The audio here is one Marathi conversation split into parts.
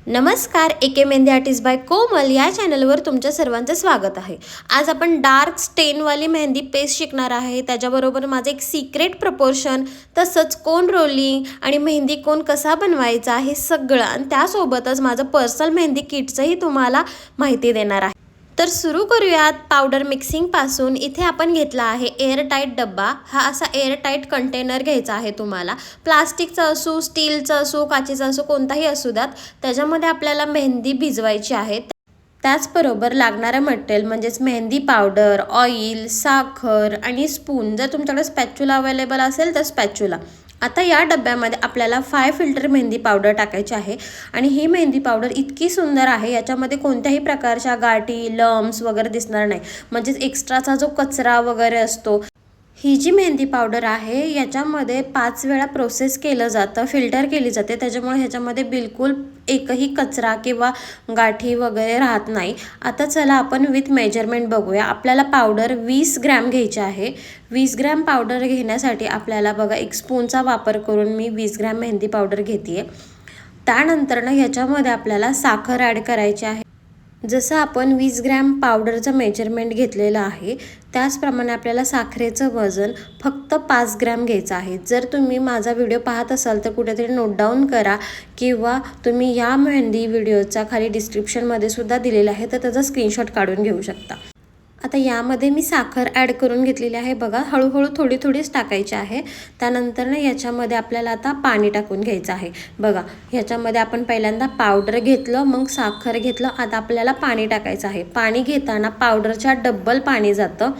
नमस्कार, एके मेहंदी आर्टिस्ट बाय कोमल या चॅनलवर तुमच्या सर्वांचं स्वागत आहे। आज आपण डार्क स्टेनवाली मेहंदी पेस्ट शिकणार आहे। त्याच्याबरोबर माझं एक सिक्रेट प्रपोर्शन, तसंच कोन रोलिंग आणि मेहंदी कोन कसा बनवायचा हे सगळं, आणि त्यासोबतच माझं पर्सनल मेहंदी किटचंही तुम्हाला माहिती देणार आहे। तर सुरू करूयात पावडर मिक्सिंग पासून। इथे आपण घेतला आहे एअरटाईट डब्बा। हा असा एअरटाईट कंटेनर घ्यायचा आहे तुम्हाला। प्लास्टिकचा असो, स्टीलचा असो, काचेचा असो, कोणताही असू द्यात। त्याच्यामध्ये आपल्याला मेहंदी भिजवायची आहे। त्याचबरोबर लागणारं मटेरियल म्हणजेच मेहंदी पावडर, ऑइल, साखर आणि स्पून। जर तुमच्याकडे स्पॅच्युला अवेलेबल असेल तर स्पॅच्युला। आता या डब्यामध्ये आपल्याला 5 फिल्टर मेहंदी पावडर टाकायची आहे, आणि ही मेहंदी पावडर इतकी सुंदर आहे, याच्यामध्ये कोणत्याही प्रकारच्या गाठी, लम्स वगैरे दिसणार नाही। म्हणजेच एक्स्ट्राचा जो कचरा वगैरे असतो, ही जी मेहंदी पावडर आहे याच्यामध्ये 5 वेळा प्रोसेस केलं जातं, फिल्टर केली जाते। त्याच्यामुळे ह्याच्यामध्ये बिलकुल एकही कचरा किंवा गाठी वगैरे राहत नाही। आता चला आपण विथ मेजरमेंट बघूया। आपल्याला पावडर 20 ग्रॅम घ्यायची आहे। 20 ग्रॅम पावडर घेण्यासाठी आपल्याला बघा, एक स्पूनचा वापर करून मी 20 ग्रॅम मेहंदी पावडर घेते। त्यानंतर ह्याच्यामध्ये आपल्याला साखर ॲड करायची आहे। जसं आपण 20 ग्रॅम पावडरचं मेजरमेंट घेतलेलं आहे, त्याचप्रमाणे आपल्याला साखरेचं वजन फक्त 5 ग्रॅम घ्यायचं आहे। जर तुम्ही माझा व्हिडिओ पाहत असाल तर कुठेतरी नोट डाऊन करा, किंवा तुम्ही या मेहंदी व्हिडिओचा खाली डिस्क्रिप्शनमध्ये सुद्धा दिलेला आहे, तर त्याचा स्क्रीनशॉट काढून घेऊ शकता। आता यामध्ये मी साखर ॲड करून घेतलेली आहे। बघा, हळूहळू थोडी थोडीच टाकायची आहे। त्यानंतर याच्यामध्ये आपल्याला आता पाणी टाकून घ्यायचं आहे। बघा, ह्याच्यामध्ये आपण पहिल्यांदा पावडर घेतलं, मग साखर घेतलं, आता आपल्याला पाणी टाकायचं आहे। पाणी घेताना पावडरच्या डबल पाणी जातं।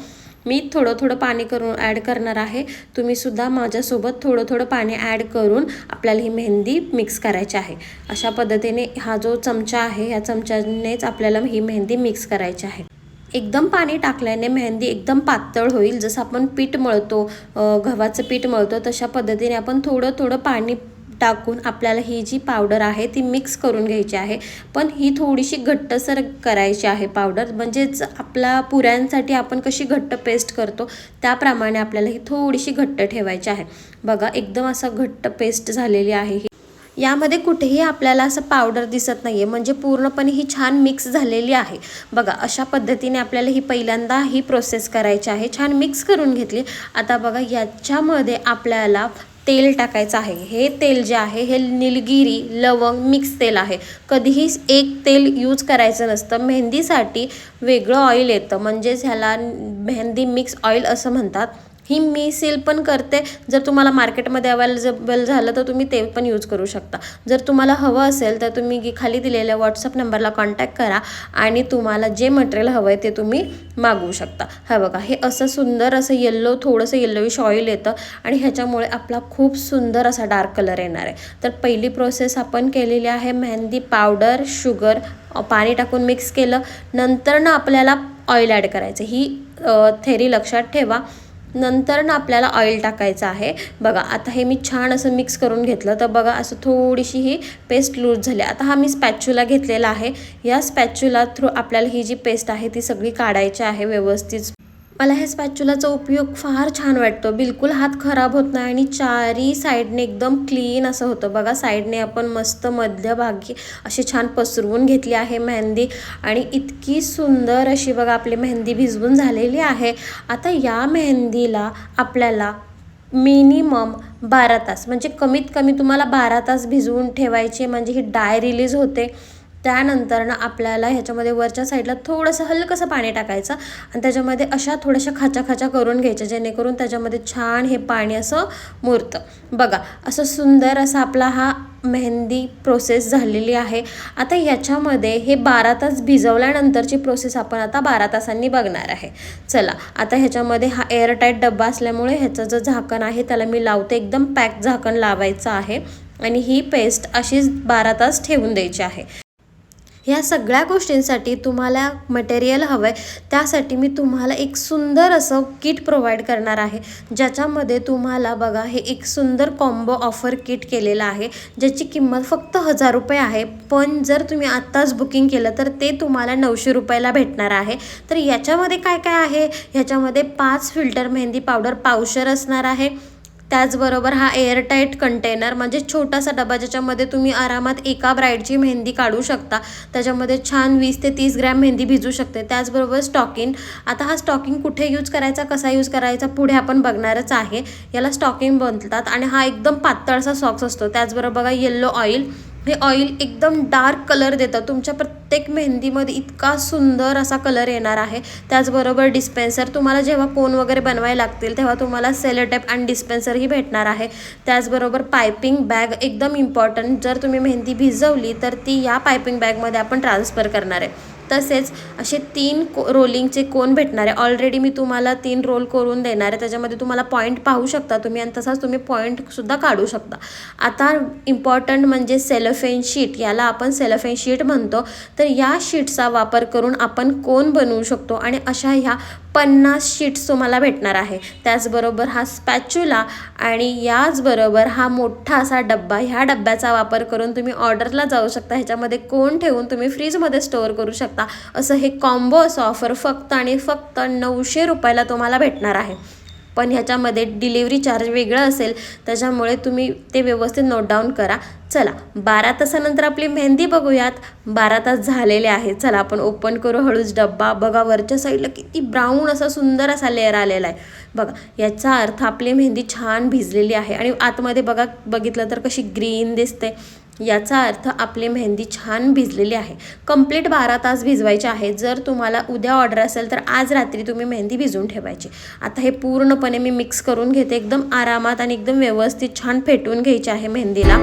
मी थोडं थोडं पाणी करून ॲड करणार आहे। तुम्ही सुद्धा माझ्यासोबत थोडं थोडं पाणी ॲड करून आपल्याला ही मेहंदी मिक्स करायची आहे। अशा पद्धतीने हा जो चमचा आहे, या चमच्यानेच आपल्याला ही मेहंदी मिक्स करायची आहे। एकदम पाणी टाकल्याने मेहंदी एकदम पातळ होईल। जसं आपण पीठ मळतो, गव्हाचं पीठ मळतो, तशा पद्धतीने आपण थोडं थोडं पाणी टाकून आपल्याला ही जी पावडर आहे ती मिक्स करून घ्यायची आहे। पण ही थोडीशी घट्टसर करायची आहे पावडर, म्हणजेच आपला पुऱ्यांसाठी आपण कशी घट्ट पेस्ट करतो त्याप्रमाणे आपल्याला ही थोडीशी घट्ट ठेवायची आहे। बघा, एकदम असं घट्ट पेस्ट झालेली आहे। यामध्ये कुठेही आपल्याला असं पावडर दिसत नाहीये, म्हणजे पूर्णपणे ही छान मिक्स झालेली आहे। बघा, अशा पद्धतीने आपल्याला ही पहिल्यांदा ही प्रोसेस करायची आहे। छान मिक्स करून घेतली। आता बघा, याच्यामध्ये आपल्याला तेल टाकायचं आहे। हे तेल जे आहे हे निलगिरी, लवंग मिक्स तेल आहे। कधीही एक तेल यूज करायचं नसतं। मेहंदीसाठी वेगळं ऑइल येतं, म्हणजेच ह्याला मेहंदी मिक्स ऑइल असं म्हणतात। ही मी सेल पण करते। जर तुम्हाला मार्केटमध्ये अवेलेबल झालं तर तुम्ही ते पण यूज करू शकता। जर तुम्हाला हवं असेल तर तुम्ही खाली दिलेल्या व्हॉट्सअप नंबरला कॉन्टॅक्ट करा, आणि तुम्हाला जे मटेरियल हवं आहे ते तुम्ही मागवू शकता। हा बघा, हे असं सुंदर असं येल्लो, थोडंसं येल्लोइश ऑइल येतं, आणि ह्याच्यामुळे आपला खूप सुंदर असा डार्क कलर येणार आहे। तर पहिली प्रोसेस आपण केलेली आहे, मेहंदी पावडर, शुगर, पाणी टाकून मिक्स केलं। नंतर आपल्याला ऑइल ॲड करायचं। ही थेरी लक्षात ठेवा। नंतर आपल्याला ऑइल टाकायचं आहे। बघा, आता हे मी छान असं मिक्स करून घेतलं, तर बघा असं थोडीशी ही पेस्ट लूज झाली। आता हा मी स्पॅच्युला घेतलेला आहे। या स्पॅच्युला थ्रू आपल्याला ही जी पेस्ट आहे ती सगळी काढायची आहे व्यवस्थित। मला ह्या स्पॅच्युलाचा उपयोग फार छान वाटतो, बिलकुल हात खराब होत नाही, आणि चारी साईडने एकदम क्लीन असं होतं। बघा, साईडने आपण मस्त मध्यभागी अशी छान पसरवून घेतली आहे मेहंदी, आणि इतकी सुंदर अशी बघा आपली मेहंदी भिजवून झालेली आहे। आता या मेहंदीला आपल्याला मिनिमम 12 तास, म्हणजे कमीत कमी तुम्हाला 12 तास भिजवून ठेवायचे, म्हणजे ही डाय रिलीज होते। त्यानंतर आपल्याला ह्याच्यामध्ये वरच्या साईडला थोडंसं हलकंसं पाणी टाकायचं, आणि त्याच्यामध्ये अशा थोड्याशा खाचा करून घ्यायच्या, जेणेकरून त्याच्यामध्ये छान हे पाणी असं मुरतं। बघा, असं सुंदर असा आपला हा मेहंदी प्रोसेस झालेली आहे। आता याच्यामध्ये हे 12 तास भिजवल्यानंतरची प्रोसेस आपण आता 12 तासांनी बघणार आहे। चला, आता ह्याच्यामध्ये हा एअरटाईट डब्बा असल्यामुळे ह्याचं जे झाकण आहे त्याला मी लावते। एकदम पॅक झाकण लावायचं आहे, आणि ही पेस्ट अशीच 12 तास ठेवून द्यायची आहे। ह्या सगळ्या गोष्टींसाठी तुम्हाला मटेरियल हवं आहे, त्यासाठी मी तुम्हाला एक सुंदर असं किट प्रोव्हाइड करणार आहे, ज्याच्यामध्ये तुम्हाला बघा हे एक सुंदर कॉम्बो ऑफर किट केलेलं आहे, ज्याची किंमत फक्त 1000 रुपये आहे। पण जर तुम्ही आत्ताच बुकिंग केलं तर ते तुम्हाला 900 रुपयाला भेटणार आहे। तर याच्यामध्ये काय काय आहे, ह्याच्यामध्ये 5 फिल्टर मेहंदी पावडर पावशर असणार आहे, त्याचबरोबर हा एअरटाईट कंटेनर म्हणजे छोटासा डबा ज्याच्यामध्ये तुम्ही आरामात एका ब्राईडची मेहंदी काढू शकता. त्याच्यामध्ये छान 20 ते 30 ग्रॅम मेहंदी भिजू शकते. त्याचबरोबर स्टॉकिंग. आता हा स्टॉकिंग कुठे यूज करायचा, कसा यूज करायचा पुढे आपण बघणारच आहे. याला स्टॉकिंग बनतात आणि हा एकदम पातळसा सॉक्स असतो. त्याचबरोबर बघा येल्लो ऑइल. हे ऑइल एकदम डार्क कलर देतं. तुमच्या प्रत्येक मेहंदीमध्ये इतका सुंदर असा कलर येणार आहे. त्याचबरोबर डिस्पेन्सर. तुम्हाला जेव्हा कोन वगैरे बनवायला लागतील तेव्हा तुम्हाला सेलोटेप आणि डिस्पेन्सरही भेटणार आहे. त्याचबरोबर पायपिंग बॅग एकदम इम्पॉर्टंट. जर तुम्ही मेहंदी भिजवली तर ती या पायपिंग बॅगमध्ये आपण ट्रान्सफर करणार आहे. तसेच असे 3 रोलिंगचे कोन भेटणार आहे. ऑलरेडी मी तुम्हाला 3 रोल करून देणार आहे. त्याच्यामध्ये तुम्हाला पॉईंट पाहू शकता तुम्ही आणि तसाच तुम्ही पॉईंटसुद्धा काढू शकता. आता इम्पॉर्टंट म्हणजे सेलोफेन शीट. याला आपण सेलोफेन शीट म्हणतो. तर या शीटचा वापर करून आपण कोन बनवू शकतो आणि अशा ह्या 50 शीट्स तुम्हाला भेटणार आहे. त्याचबरोबर हा स्पॅच्युला आणि याचबरोबर हा मोठा असा डब्बा. ह्या डब्याचा वापर करून तुम्ही ऑर्डरला जाऊ शकता. ह्याच्यामध्ये कोन ठेवून तुम्ही फ्रीजमध्ये स्टोअर करू शकता. असं हे कॉम्बो असं ऑफर फक्त आणि फक्त 900 रुपयाला तुम्हाला भेटणार आहे. पण ह्याच्यामध्ये डिलिव्हरी चार्ज वेगळं असेल, त्याच्यामुळे तुम्ही ते व्यवस्थित नोट डाऊन करा. चला 12 तासानंतर आपली मेहंदी बघूयात. 12 तास झालेले आहेत. चला आपण ओपन करू हळूच डब्बा. बघा वरच्या साईडला किती ब्राऊन असा सुंदर असा लेअर आलेला आहे. बघा याचा अर्थ आपली मेहंदी छान भिजलेली आहे आणि आतमध्ये बघा बघितलं तर कशी ग्रीन दिसते. याचा अर्थ आपली मेहंदी छान भिजलेली आहे. कंप्लीट 12 तास भिजवायचे आहे. जर तुम्हाला उद्या ऑर्डर असेल तर आज रात्री तुम्ही मेहंदी भिजवून ठेवायची. आता हे पूर्णपणे मी मिक्स करून घेते. एकदम आरामात आणि एकदम व्यवस्थित छान फेटून घ्यायचे आहे मेहंदीला.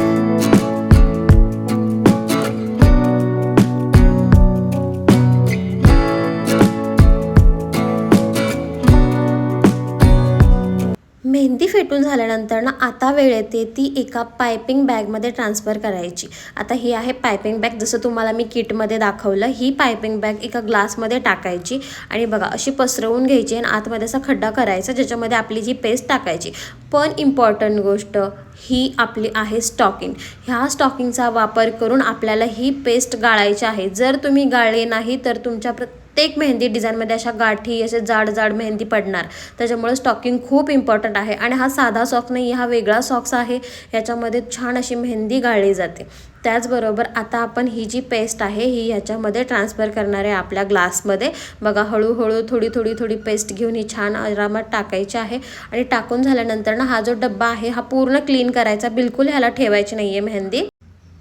मेहंदी फेटून झाल्यानंतर ना आता वेळ येते ती एका पायपिंग बॅगमध्ये ट्रान्सफर करायची. आता ही आहे पायपिंग बॅग. जसं तुम्हाला मी किटमध्ये दाखवलं, ही पायपिंग बॅग एका ग्लासमध्ये टाकायची आणि बघा अशी पसरवून घ्यायची आणि आतमध्ये असा खड्डा करायचा ज्याच्यामध्ये आपली जी पेस्ट टाकायची. पण इम्पॉर्टंट गोष्ट ही आपली आहे स्टॉकिंग. ह्या स्टॉकिंगचा वापर करून आपल्याला ही पेस्ट गाळायची आहे. जर तुम्ही गाळले नाही तर तुमच्या प्रत्येक मेहंदी डिझाईनमध्ये अशा गाठी असे जाड जाड मेहंदी पडणार. त्याच्यामुळे स्टॉकिंग खूप इम्पॉर्टंट आहे. आणि हा साधा सॉक्स नाही, हा वेगळा सॉक्स आहे. याच्यामध्ये छान अशी मेहंदी गाळली जाते. त्याचबरोबर आता आपण ही जी पेस्ट आहे ही ह्याच्यामध्ये ट्रान्सफर करणार आहे आपल्या ग्लासमध्ये. बघा हळूहळू थोडी पेस्ट घेऊन ही छान आरामात टाकायची आहे. आणि टाकून झाल्यानंतर ना हा जो डब्बा आहे हा पूर्ण क्लीन करायचा. बिलकुल ह्याला ठेवायची नाही आहे मेहंदी.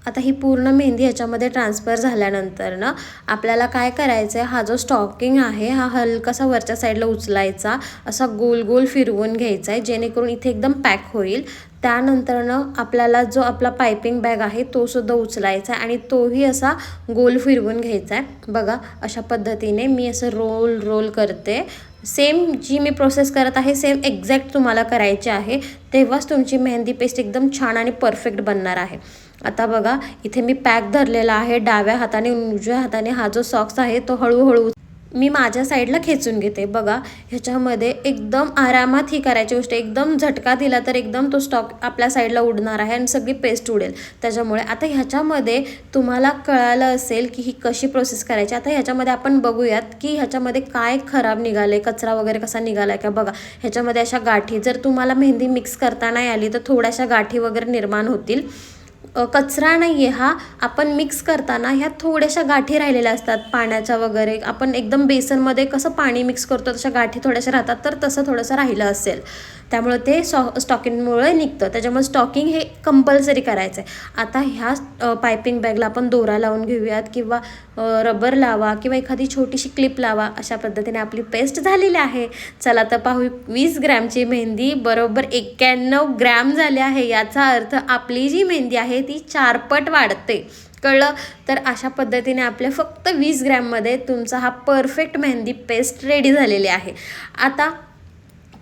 आता ही पूर्ण मेहंदी ह्याच्यामध्ये ट्रान्सफर झाल्यानंतर ना आपल्याला काय करायचं आहे, हा जो स्टॉकिंग आहे हा हलकासा वरच्या साईडला उचलायचा, असा गोल गोल फिरवून घ्यायचा आहे जेणेकरून इथे एकदम पॅक होईल. त्यानंतरनं आपल्याला जो आपला पायपिंग बॅग आहे तो सुद्धा उचलायचा आहे आणि तोही असा गोल फिरवून घ्यायचा आहे. बघा अशा पद्धतीने मी असं रोल करते. सेम जी मी प्रोसेस करत आहे सेम एक्झॅक्ट तुम्हाला करायची आहे. तेव्हाच तुमची मेहंदी पेस्ट एकदम छान आणि परफेक्ट बनणार आहे. आता बघा इथे मी पॅक धरलेला आहे. डाव्या हाताने उजव्या हाताने हा जो सॉक्स आहे तो हळूहळू मी माझ्या साईडला खेचून घेते. बघा ह्याच्यामध्ये एकदम आरामात ही करायची गोष्ट. एकदम झटका दिला तर एकदम तो स्टॉक आपल्या साईडला उडणार आहे आणि सगळी पेस्ट उडेल. त्याच्यामुळे आता ह्याच्यामध्ये तुम्हाला कळालं असेल की ही कशी प्रोसेस करायची. आता ह्याच्यामध्ये आपण बघूयात की ह्याच्यामध्ये काय खराब निघाले, कचरा वगैरे कसा निघाला आहे का. बघा ह्याच्यामध्ये अशा गाठी, जर तुम्हाला मेहंदी मिक्स करता नाही आली तर थोड्याशा गाठी वगैरे निर्माण होतील. कचरा नाही आहे हा. आपण मिक्स करताना ह्या थोड्याशा गाठी राहिलेल्या असतात पाण्याच्या वगैरे. आपण एकदम बेसनमध्ये कसं पाणी मिक्स करतो तशा गाठी थोड्याशा राहतात, तर तसं थोडंसं राहिलं असेल त्यामुळे ते स्टॉकिंगमुळे निघतं. त्याच्यामुळे स्टॉकिंग हे कंपल्सरी करायचं आहे. आता ह्या पायपिंग बॅगला आपण दोरा लावून घेऊयात किंवा रबर लावा किंवा एखादी छोटीशी क्लिप लावा. अशा पद्धतीने आपली पेस्ट झालेली आहे. चला तर पाहू. 20 ग्रॅमची मेहंदी बरोबर 91 ग्रॅम झाले आहे. याचा अर्थ आपली जी मेहंदी आहे ती 4 पट वाढते. कळलं. तर अशा पद्धतीने आपल्या फक्त 20 ग्रॅममध्ये तुमचा हा परफेक्ट मेहंदी पेस्ट रेडी झालेली आहे. आता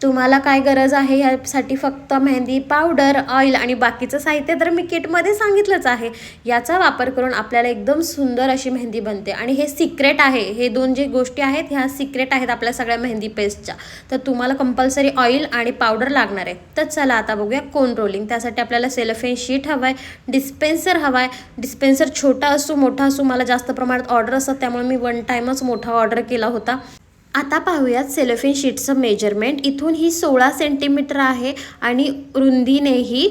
तुम्हाला काय गरज आहे ह्यासाठी, फक्त मेहंदी पावडर, ऑइल आणि बाकीचं साहित्य तर मी किटमध्ये सांगितलंच आहे. याचा वापर करून आपल्याला एकदम सुंदर अशी मेहंदी बनते. आणि हे सिक्रेट आहे. हे 2 जे गोष्टी आहेत ह्या सिक्रेट आहेत आपल्या सगळ्या मेहंदी पेस्टच्या. तर तुम्हाला कंपल्सरी ऑइल आणि पावडर लागणार आहे. तर चला आता बघूया कोन रोलिंग. त्यासाठी आपल्याला सेलोफेन शीट हवं आहे, डिस्पेन्सर हवा आहे. डिस्पेन्सर छोटा असो मोठा असो, मला जास्त प्रमाणात ऑर्डर असतात त्यामुळे मी 1 टाईमच मोठा ऑर्डर केला होता. आता पाहूयात सेलोफेन शीटचं मेजरमेंट. इथून ही 16 सेंटीमीटर आहे आणि रुंदीनेही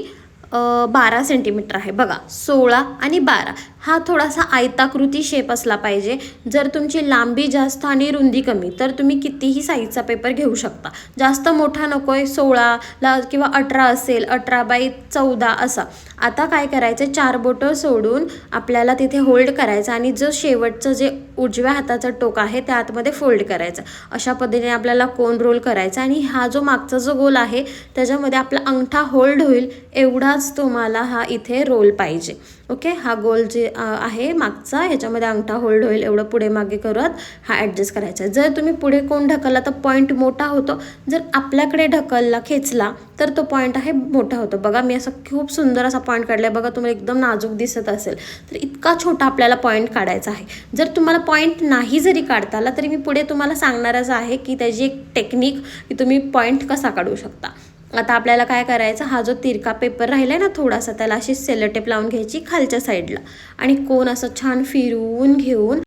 12 सेंटीमीटर आहे. बघा 16 आणि 12 हा थोडासा आयताकृती शेप असला पाहिजे. जर तुमची लांबी जास्त आणि रुंदी कमी तर तुम्ही कितीही साईजचा पेपर घेऊ शकता. जास्त मोठा नको आहे, 16ला किंवा 18 असेल, 18x14 असा. आता काय करायचं, 4 बोटं सोडून आपल्याला तिथे होल्ड करायचं आणि जो शेवटचं जे उजव्या हाताचं टोक आहे त्या आतमध्ये फोल्ड करायचं. अशा पद्धतीने आपल्याला कोन रोल करायचा आणि हा जो मागचा जो गोल आहे त्याच्यामध्ये आपला अंगठा होल्ड होईल एवढाच तुम्हाला हा इथे रोल पाहिजे. ओके, हा गोल जे आहे मागचा ह्याच्यामध्ये अंगठा होल्ड होईल एवढं पुढे मागे करत हा ॲडजस्ट करायचा. जर तुम्ही पुढे कोण ढकलला तर पॉईंट मोठा होतो, जर आपल्याकडे ढकलला खेचला तर तो पॉईंट आहे मोठा होतो. बघा मी असं खूप सुंदर असा पॉईंट काढला आहे. बघा तुम्हाला एकदम नाजूक दिसत असेल तर इतका छोटा आपल्याला पॉईंट काढायचा आहे. जर तुम्हाला पॉईंट नाही जरी काढता आला तरी मी पुढे तुम्हाला सांगणारच आहे की त्याची एक टेक्निक की तुम्ही पॉईंट कसा काढू शकता. आता आपल्याला काय करायचं, हा जो तिरका पेपर राहिला आहे ना थोडासा, त्याला अशी सेलोटेप लावून घ्यायची खालच्या साईडला आणि कोन असं छान फिरवून घेऊन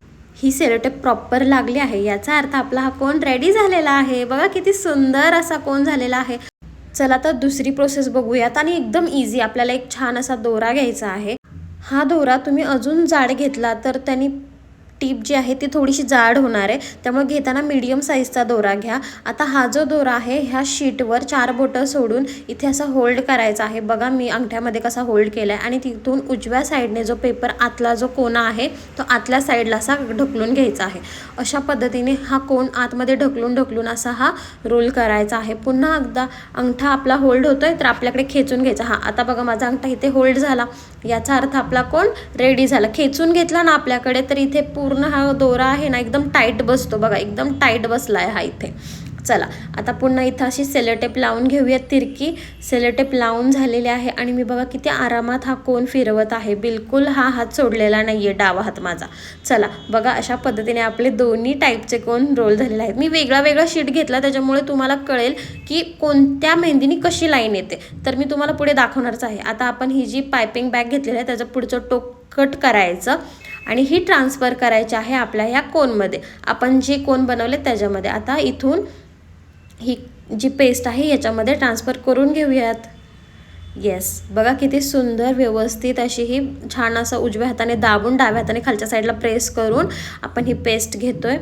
ही सेलोटेप प्रॉपर लागली आहे याचा अर्थ आपला हा कोन रेडी झालेला आहे. बघा किती सुंदर असा कोन झालेला आहे. चला तर दुसरी प्रोसेस बघूयात आणि एकदम इझी. आपल्याला एक छान असा दोरा घ्यायचा आहे. हा दोरा तुम्ही अजून जाड घेतला तर त्यांनी टीप जी आहे ती थोडीशी जाड होणार आहे, त्यामुळे घेताना मीडियम साईजचा दोरा घ्या. आता हा जो दोरा आहे ह्या शीटवर 4 बोटं सोडून इथे असं होल्ड करायचा आहे. बघा मी अंगठ्यामध्ये कसा होल्ड केला आहे आणि तिथून उजव्या साईडने जो पेपर आतला जो कोना आहे तो आतल्या साईडला असा ढकलून घ्यायचा आहे. अशा पद्धतीने हा कोन आतमध्ये ढकलून असा हा रोल करायचा आहे. पुन्हा एकदा अंगठा आपला होल्ड होतोय तर आपल्याकडे खेचून घ्यायचा. हा आता बघा माझा अंगठा इथे होल्ड झाला, याचा अर्थ आपला कोन रेडी झाला. खेचून घेतला ना आपल्याकडे तर इथे पूर्ण हा दोरा आहे ना एकदम टाईट बसतो. बघा एकदम टाईट बसला आहे हा इथे. चला आता पुन्हा इथं अशी सेलोटेप लावून घेऊयात. तिरकी सेलोटेप लावून झालेली आहे आणि मी बघा किती आरामात हा कोन फिरवत आहे. बिलकुल हा हात सोडलेला नाही आहे, डावा हात माझा. चला बघा अशा पद्धतीने आपले दोन्ही टाईपचे कोन रोल झालेले आहेत. मी वेगळा शीट घेतला त्याच्यामुळे तुम्हाला कळेल की कोणत्या मेहंदीनी कशी लाईन येते, तर मी तुम्हाला पुढे दाखवणारच आहे. आता आपण ही जी पायपिंग बॅग घेतलेली आहे त्याचं पुढचं टोक कट करायचं आणि ही ट्रान्सफर करायची आहे आपल्या ह्या कोनमध्ये. आपण जे कोन बनवले त्याच्यामध्ये आता इथून ही जी पेस्ट आहे याच्यामध्ये ट्रान्सफर करून घेऊयात. येस, बघा किती सुंदर व्यवस्थित अशी ही छान असं उजव्या हाताने दाबून डाव्या हाताने खालच्या साईडला प्रेस करून आपण ही पेस्ट घेतोय.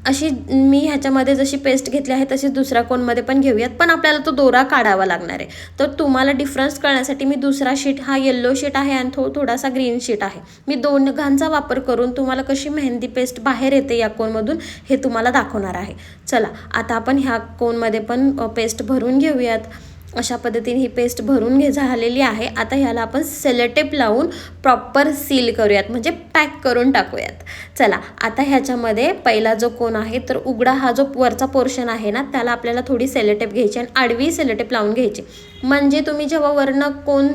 अशी मी ह्याच्यामध्ये जशी पेस्ट घेतली आहे तशी दुसऱ्या कोनमध्ये पण घेऊयात, पण आपल्याला तो दोरा काढावा लागणार आहे. तर तुम्हाला डिफरन्स कळण्यासाठी मी दुसरा शीट हा येल्लो शीट आहे आणि थोडासा ग्रीन शीट आहे. मी दोघांचा वापर करून तुम्हाला कशी मेहंदी पेस्ट बाहेर येते या कोनमधून हे तुम्हाला दाखवणार आहे. चला आता आपण ह्या कोनमध्ये पण पेस्ट भरून घेऊयात. अशा पद्धतीने ही पेस्ट भरून झालेली आहे. आता ह्याला आपण सेलोटेप लावून प्रॉपर सील करूयात, म्हणजे पॅक करून टाकूयात. चला आता ह्याच्यामध्ये पहिला जो कोन आहे तर उघडा हा जो वरचा पोर्शन आहे ना त्याला आपल्याला थोडी सेलोटेप घ्यायची आणि आडवी सेलोटेप लावून घ्यायची, म्हणजे तुम्ही जेव्हा वरनं कोन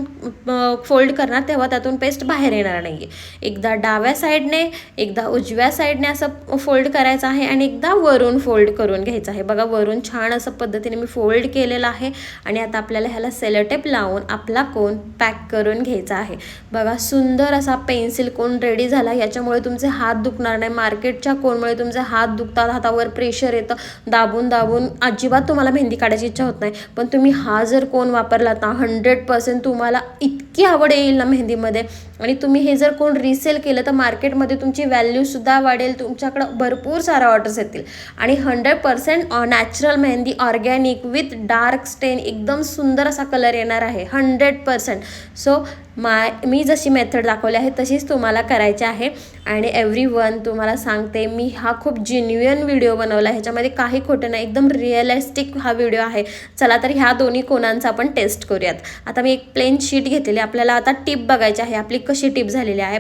फोल्ड करणार तेव्हा त्यातून पेस्ट बाहेर येणार नाही आहे. एकदा डाव्या साईडने एकदा उजव्या साईडने असं फोल्ड करायचं आहे आणि एकदा वरून फोल्ड करून घ्यायचं आहे. बघा वरून छान असं पद्धतीने मी फोल्ड केलेलं आहे आणि आता आपल्याला ह्याला सेलोटेप लावून आपला कोन पॅक करून घ्यायचा आहे. बघा सुंदर असा पेन्सिल कोन रेडी झाला. याच्यामुळे तुमचे हात दुखणार नाही. मार्केटच्या कोनमुळे तुमचे हात दुखतात, हातावर प्रेशर येतं, दाबून अजिबात तुम्हाला मेहंदी काढायची इच्छा होत नाही. पण तुम्ही हा जर कोन वापरलात ना 100% तुम्हाला इतकी आवड येईल ना मेहंदीमध्ये. आणि तुम्ही हे जर कोण रिसेल केलं तर मार्केटमध्ये तुमची व्हॅल्यूसुद्धा वाढेल, तुमच्याकडं भरपूर सारा ऑर्डर्स येतील आणि 100% natural mehndi organic with dark स्टेन एकदम सुंदर असा कलर येणार आहे 100%. सो मी जशी मेथड दाखवली आहे तशीच तुम्हाला करायची आहे. आणि एव्हरीवन तुम्हाला सांगते मी हा खूप जेन्युइन व्हिडिओ बनवला, ह्याच्यामध्ये काही खोटं नाही, एकदम रिअलिस्टिक हा व्हिडिओ आहे. चला तर ह्या दोन्ही कोनांचा आपण टेस्ट करूयात. आता मी एक प्लेन शीट घेतलेली, आपल्याला आता टिप बघायची आहे आपली कशी टिप झालेली आहे.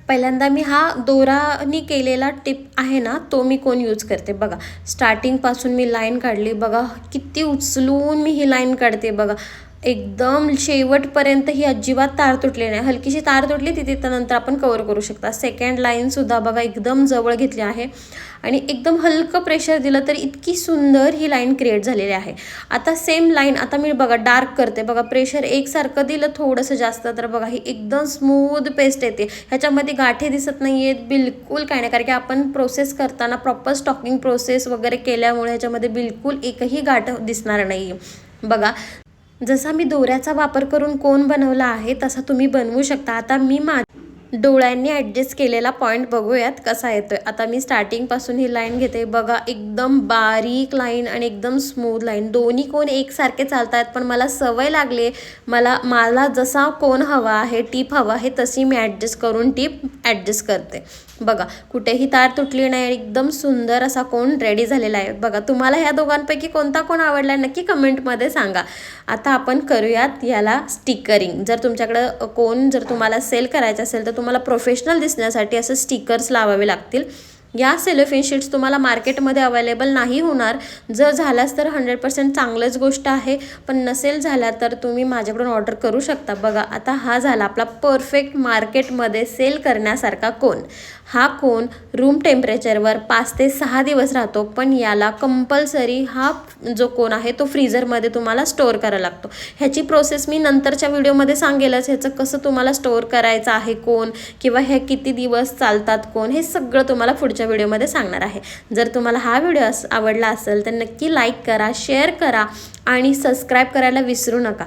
पहिल्यांदा मी हा दोरानी केलेला टिप आहे ना तो मी कोण यूज करते. बघा स्टार्टिंगपासून मी लाईन काढली, बघा किती उचलून मी ही लाईन काढते. बघा एकदम शेवटपर्यंत ही अजिबात तार तुटली नाही. हलकीशी तार तुटली ती तिथं नंतर आपण कवर करू शकता. सेकंड लाईनसुद्धा बघा एकदम जवळ घेतली आहे आणि एकदम हलकं प्रेशर दिलं तर इतकी सुंदर ही लाईन क्रिएट झालेली आहे. आता सेम लाईन आता मी बघा डार्क करते. बघा प्रेशर एकसारखं दिलं थोडंसं जास्त तर बघा ही एकदम स्मूथ पेस्ट येते. ह्याच्यामध्ये गाठे दिसत नाही आहेत बिलकुल काय नाही, कारण की आपण प्रोसेस करताना प्रॉपर स्टॉकिंग प्रोसेस वगैरे केल्यामुळे ह्याच्यामध्ये बिलकुल एकही गाठ दिसणार नाही. बघा जसा मी दोऱ्याचा वापर करून कोन बनवला आहे तसा तुम्ही बनवू शकता. आता मी डोळ्यांनी ॲडजस्ट केलेला पॉईंट बघूयात कसा येतोय. आता मी स्टार्टिंगपासून ही लाईन घेते. बघा एकदम बारीक लाईन आणि एकदम स्मूथ लाईन, दोन्ही कोन एकसारखे चालत आहेत. पण मला सवय लागली आहे, मला जसा कोन हवा आहे, टीप हवा आहे तशी मी ॲडजस्ट करून टीप ॲडजस्ट करते. बघा कुठेही तार तुटली नाही, एकदम सुंदर असा कोन रेडी झालेला आहे. बघा तुम्हाला ह्या दोघांपैकी कोणता कोन आवडला नक्की कमेंटमध्ये सांगा. आता आपण करूयात याला स्टिकरिंग. जर तुमच्याकडं कोन जर तुम्हाला सेल करायचं असेल तर तुम्हाला प्रोफेशनल दिसण्यासाठी असं स्टिकर्स लावावे लागतील. या सेलोफेन शीट्स तुम्हाला मार्केटमध्ये अवेलेबल नाही होणार. जर झाल्यास तर 100% चांगलंच गोष्ट आहे, पण नसेल झाल्या तर तुम्ही माझ्याकडून ऑर्डर करू शकता. बघा आता हा झाला आपला परफेक्ट मार्केटमध्ये सेल करण्यासारखा कोन. हा कोन रूम टेम्परेचरवर 5 ते 6 दिवस राहतो, पण याला कंपल्सरी हा जो कोन आहे तो फ्रीझरमध्ये तुम्हाला स्टोअर करायला लागतो. ह्याची प्रोसेस मी नंतरच्या व्हिडिओमध्ये सांगेलच. ह्याचं कसं तुम्हाला स्टोअर करायचं आहे कोन किंवा हे किती दिवस चालतात कोन, हे सगळं तुम्हाला पुढच्या व्हिडिओमध्ये सांगणार आहे. जर तुम्हाला हा व्हिडिओ आवडला असेल तर नक्की लाईक करा, शेअर करा आणि सबस्क्राईब करायला विसरू नका.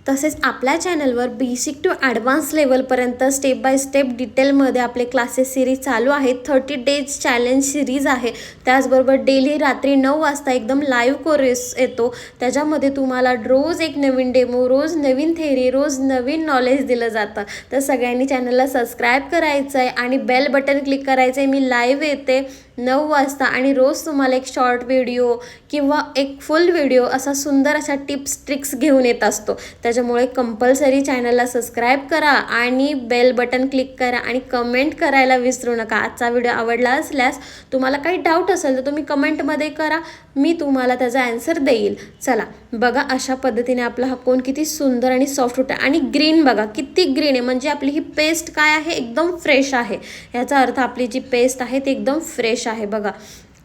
तसेच आपल्या चॅनलवर बेसिक टू ॲडव्हान्स लेवलपर्यंत स्टेप बाय स्टेप डिटेलमध्ये आपले क्लासेस सिरीज चालू आहेत. 30 डेज चॅलेंज सिरीज आहे. त्याचबरोबर डेली रात्री 9 वाजता एकदम लाईव्ह कोर्स येतो. त्याच्यामध्ये तुम्हाला रोज एक नवीन डेमो, रोज नवीन थेअरी, रोज नवीन नॉलेज दिलं जातं. तर सगळ्यांनी चॅनलला सबस्क्राईब करायचं आहे आणि बेल बटन क्लिक करायचं आहे. मी लाईव्ह येते 9 वाजता आणि रोज तुम्हाला एक शॉर्ट व्हिडिओ किंवा एक फुल व्हिडिओ असा सुंदर अशा टिप्स ट्रिक्स घेऊन येत असतो. त्याच्यामुळे कंपल्सरी चॅनलला सबस्क्राईब करा आणि बेल बटन क्लिक करा आणि कमेंट करायला विसरू नका. आजचा व्हिडिओ आवडला असल्यास तुम्हाला काही डाऊट असेल तर तुम्ही कमेंटमध्ये करा, मी तुम्हाला त्याचा ॲन्सर देईल. चला बघा अशा पद्धतीने आपला हा कोन किती सुंदर आणि सॉफ्ट होता आणि ग्रीन बघा किती ग्रीन आहे. म्हणजे आपली ही पेस्ट काय आहे एकदम फ्रेश आहे. याचा अर्थ आपली जी पेस्ट आहे ती एकदम फ्रेश आहे. बघा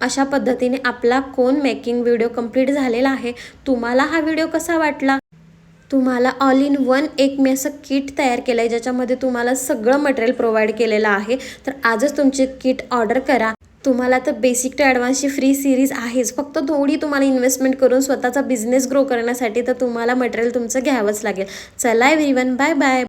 अशा पद्धतीने आपला कोन मेकिंग व्हिडिओ कंप्लीट झालेला आहे. तुम्हाला हा व्हिडिओ कसा वाटला? तुम्हाला ऑल इन वन एक मी असं किट तयार केलं आहे ज्याच्यामध्ये तुम्हाला सगळं मटेरियल प्रोव्हाइड केलेलं आहे. तर आजच तुमचे किट ऑर्डर करा. तुम्हाला तर बेसिक टू ॲडव्हान्सची फ्री सिरीज आहेच, फक्त थोडी तुम्हाला इन्व्हेस्टमेंट करून स्वतःचा बिझनेस ग्रो करण्यासाठी तर तुम्हाला मटेरियल तुमचं घ्यावंच लागेल. चला एव्हरीवन, बाय बाय.